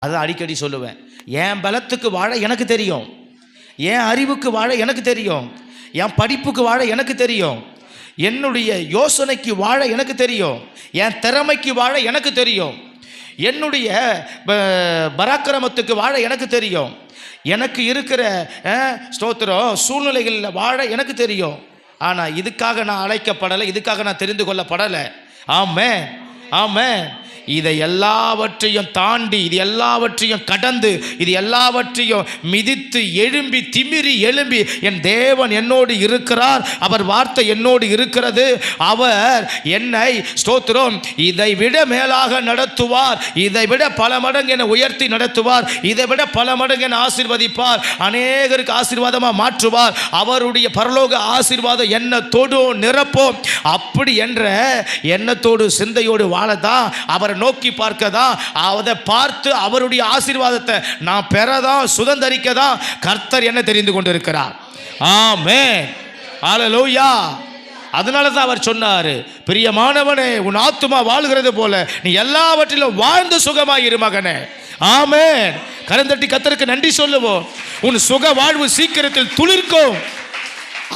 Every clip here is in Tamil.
அதை அடிக்கடி சொல்லுவேன். என் பலத்துக்கு வாழ எனக்கு தெரியும், என் அறிவுக்கு வாழ எனக்கு தெரியும், என் படிப்புக்கு வாழ எனக்கு தெரியும், என்னுடைய யோசனைக்கு வாழ எனக்கு தெரியும், என் திறமைக்கு வாழ எனக்கு தெரியும், என்னுடைய பராக்கிரமத்துக்கு வாழ எனக்கு தெரியும், எனக்கு இருக்கிற ஸ்தோத்திரம் சூழ்நிலைகளில் வாழ எனக்கு தெரியும். ஆனால் இதுக்காக நான் அழைக்கப்படலை, இதுக்காக நான் தெரிந்து கொள்ளப்படலை. ஆமென், ஆமென். இதை எல்லாவற்றையும் தாண்டி, இது எல்லாவற்றையும் கடந்து, இது எல்லாவற்றையும் மிதித்து எழும்பி திமிரி எழும்பி என் தேவன் என்னோடு இருக்கிறார், அவர் வார்த்தை என்னோடு இருக்கிறது, அவர் என்னை ஸ்தோத்திரம் இதை விட மேலாக நடத்துவார், இதை விட பல மடங்கு என்னை உயர்த்தி நடத்துவார், இதை விட பல மடங்கு என்னை ஆசீர்வதிப்பார், அநேகருக்கு ஆசீர்வாதமாக மாற்றுவார், அவருடைய பரலோக ஆசீர்வாதம் எண்ணத்தோடு நிரப்போம். அப்படி என்ற எண்ணத்தோடு சிந்தையோடு வாழதான், அவரை நோக்கி பார்க்கதான், அதை பார்த்து அவருடைய ஆசீர்வாதத்தை நான் பெறதான், சுதந்தரிக்கதான் கர்த்தர் என்ன தெரிந்து கொண்டிருக்கிறார். ஆமென், ஹல்லேலூயா. அதனால தான் அவர் சொன்னார், பிரியமானவனே உன் ஆத்துமா வாழ்கிறது போல நீ எல்லாவற்றிலும் வாழ்ந்து சுகமாயிரு மகனே. ஆமென். கரந்தட்டி கர்த்தருக்கு நன்றி சொல்லுவோம். உன் சுக வாழ்வு சீக்கிரத்தில் துளிர்க்கும்.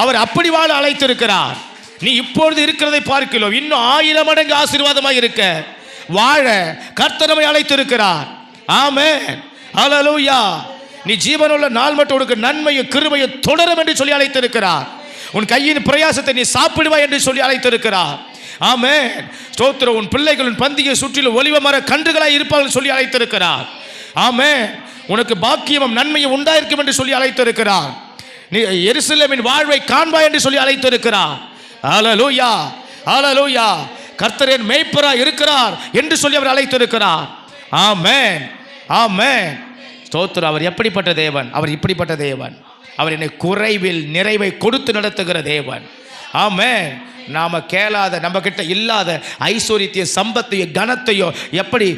அவர் அப்படி வாழ அழைத்திருக்கிறார். நீ இப்பொழுது இருக்கிறதை பார்க்கிறோம், இன்னும் 1000 மடங்கு ஆசீர்வாதமாக இருக்க வாழ கர்த்தர் நம்மை அழைத்திருக்கிறார். ஆமென், ஹல்லேலூயா. நீ ஜீவனுள்ள நாள் மட்டும் உனக்கு நன்மையும் கிருபையும் தொடரும் என்று சொல்லி அழைத்திருக்கிறார். உன் கையின் பிரயாசத்தை நீ சாப்பிடுவாய் என்று சொல்லி அழைத்திருக்கிறார். ஆமென், ஸ்தோத்திரம். உன் பிள்ளைகள் உன் பந்தியை சுற்றிலும் ஒலிவ மர கன்றுகளாய் இருப்பார்கள் சொல்லி அழைத்திருக்கிறார். ஆமென். உனக்கு பாக்கியமும் நன்மையும் உண்டாயிருக்கும் என்று சொல்லி அழைத்திருக்கிறார். நீ எருசலேமின் வாழ்வை காண்பாய் என்று சொல்லி அழைத்திருக்கிறார். ஹல்லேலூயா, ஹல்லேலூயா. கர்த்தரின் மேய்ப்பராய் இருக்கிறார் என்று சொல்லி அவர் அழைத்திருக்கிறார். ஆமென், ஆமென். ஸ்தோத்திரம். அவர் எப்படிப்பட்ட தேவன்? அவர் இப்படிப்பட்ட தேவன். அவர் என்னை குறைவில் நிறைவை கொடுத்து நடத்துகிற தேவன். ஆமென். நாம கேளாத, நம்ம கிட்ட இல்லாத ஐஸ்வர்யத்தையும் சம்பத்தையும் கனத்தையும் எப்படி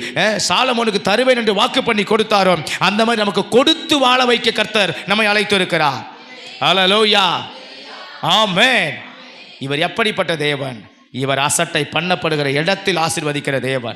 சாலமோனுக்கு தருவேன் என்று வாக்கு பண்ணி கொடுத்தாரோ அந்த மாதிரி நமக்கு கொடுத்து வாழ வைக்க கர்த்தர் நம்மை அழைத்திருக்கிறார். ஹல்லேலூயா, ஆமென். இவர் எப்படிப்பட்ட தேவன்? இவர் அசட்டை பண்ணப்படுகிற இடத்தில் ஆசீர்வதிக்கிற தேவன்.